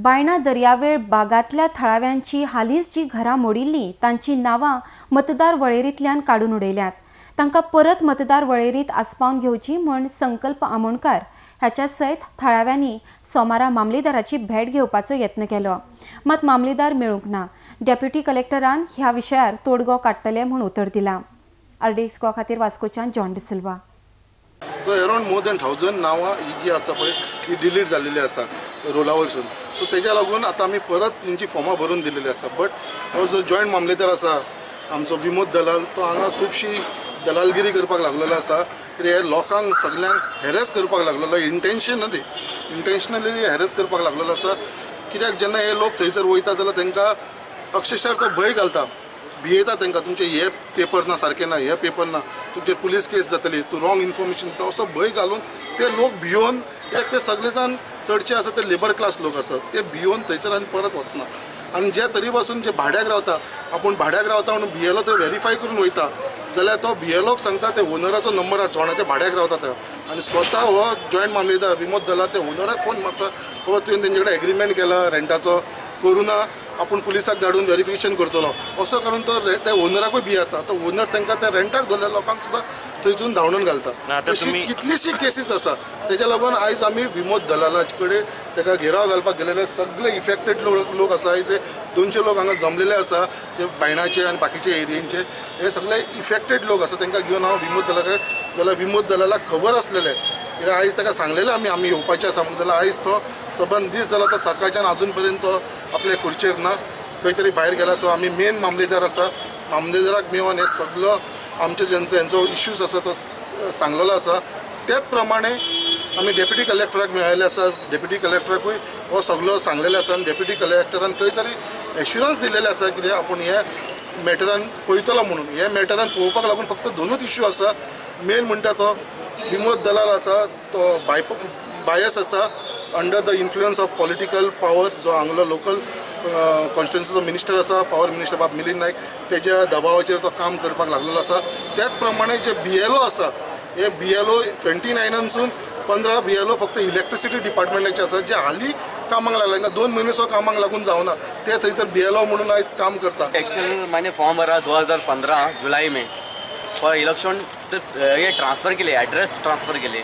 बायणा दर्यावेळ भागातल्या थळाव्यांची हालींच जी घरां मोडिल्ली तांची नावां मतदार वळेरींतल्यान काडून उडयल्यात। तांकां परत मतदार वळेरींत आस्पावन घेवची म्हण संकल्प आमोणकार हाच्या सयत थळाव्यांनी सोमारा मामलेदाराची भेट घेवपाचो यत्न केलो, मात मामलेदार मेळूंक ना। डेप्युटी कलेक्टरान ह्या विशयार तोडगो काडटले म्हूण उतर दिलां। अर्डेस्को खातीर वास्कोच्यान John D'Silva. So around more than 1000 नावां ही जी आसा पळय ही डिलीट जाल्लेली आसा रोला वयरसून। सो तेज्या लागून आतां आमी परत तेंची फॉर्मां भरून दिलेली आसा। बट हो जो जॉयंट मामलेदार आसा आमचो विमोद दलाल तो हांगा खुबशी दलालगिरी करपाक लागलेलो आसा। कित्याक हे लोकांक सगल्यांक हॅरेस करपाक लागलेलो, इंटेन्शनली हॅरेस करपाक लागलेलो आसा। कित्याक जेन्ना हे लोक थंयसर वयता जाल्यार तांकां अक्षरशः तो भंय घालता, भियेता तांकां, तुमचे हे पेपर ना, सारके ना, हे पेपर ना, तुमचेर पुलीस केस जातली, तूं रॉंग इन्फॉर्मेशन दिता, असो भंय घालून ते लोक भियोन, कित्याक ते सगळे जाण चडशे आसा ते लेबर क्लास लोक आसात, ते भियोन थंयसर आनी परत वचना। आनी जे तरी पासून जे भाड्याक रावता, आपूण भाड्याक रावता म्हणून भियेलो तो व्हेरीफाय करून वयता जाल्यार तो भियेलोक सांगता ते ओनराचो नंबर कोणाच्या भाड्याक रावता तो, आनी स्वता हो जॉयंट मामलेदार विमोद दलाल ते ओनराक फोन मारता, बाबा तुवें तेंचे कडेन एग्रीमेंट केला रेंटाचो, करूं ना, आपूण पुलिसाक धाडून व्हेरिफिकेशन करतलो, असो करून तो त्या ओनराकूय भियेता। तो ओनर तांकां त्या रेंटाक दवरलेल्या लोकांक सुद्दां थंयसून धांवून घालता। अशी कितलीशी केसीस आसा। तेच्या लागून आयज आमी विमोद दलालाचे कडेन ताका घेराव घालपाक गेलेले सगळे इफेक्टेड लोक आसा। आयज 200 लोक हांगा जमलेले आसा, जे बायणाचे आनी बाकीचे एरियेचे हे सगळे इफेक्टेड लोक आसा। तांकां घेवन हांव विमोद दलालाक जाल्यार विमोद दलालाक खबर आसलेलें, कित्याक आयज ताका सांगलेलें आमी येवपाचें आसा म्हणून, जाल्यार आयज तो सबंद दीस जाला तो सकाळच्यान अजून पर्यंत तो आपल्या खुर्चेर ना, खंय तरी भायर गेला। सो आमी मेन मामलेदार आसा, मामलेदाराक मेळोन हे सगळो आमचे हेंचो इश्यूज आसा तो सांगलेलो आसा। त्याच प्रमाणे आमी डेप्युटी कलेक्टराक मेळिल्ले आसा, डेप्युटी कलेक्टराकूय हो सगळो सांगलेले आसा, आनी डेप्युटी कलेक्टरान खंय तरी एश्युरन्स दिलेले आसा कित्याक आपूण हे मॅटरान पळयतलो म्हणून। हे मॅटरान पळोवपाक लागून फक्त दोनूच इश्यू आसा। मेन म्हणटा तो विमोद दलाल आसा तो बायस आसा, under the influence of political power, जो हांगलो लोकल कॉन्स्टिट्युन्सीचो मिनिस्टर आसा, पावर मिनिस्टर बाब मिलिंद नायक, तेज्या दबावाचेर तो काम करपाक लागलेलो आसा। त्याच प्रमाणे जे BLO आसा, हे BLO 29सून 15 BLO फक्त इलेक्ट्रिसिटी डिपार्टमेंटाचे आसा, जे हालीं कामाक लागला, तांकां 2 म्हयने सुद्दां कामाक लागून जावना, ते थंयसर BLO म्हणून आयज काम करता। एक्चुअल मैंने फॉर्म भरा 2015 जुलाई में, और इलेक्शन सिर्फ ये ट्रांसफ़र के लिए, एड्रेस ट्रांसफ़र के लिए।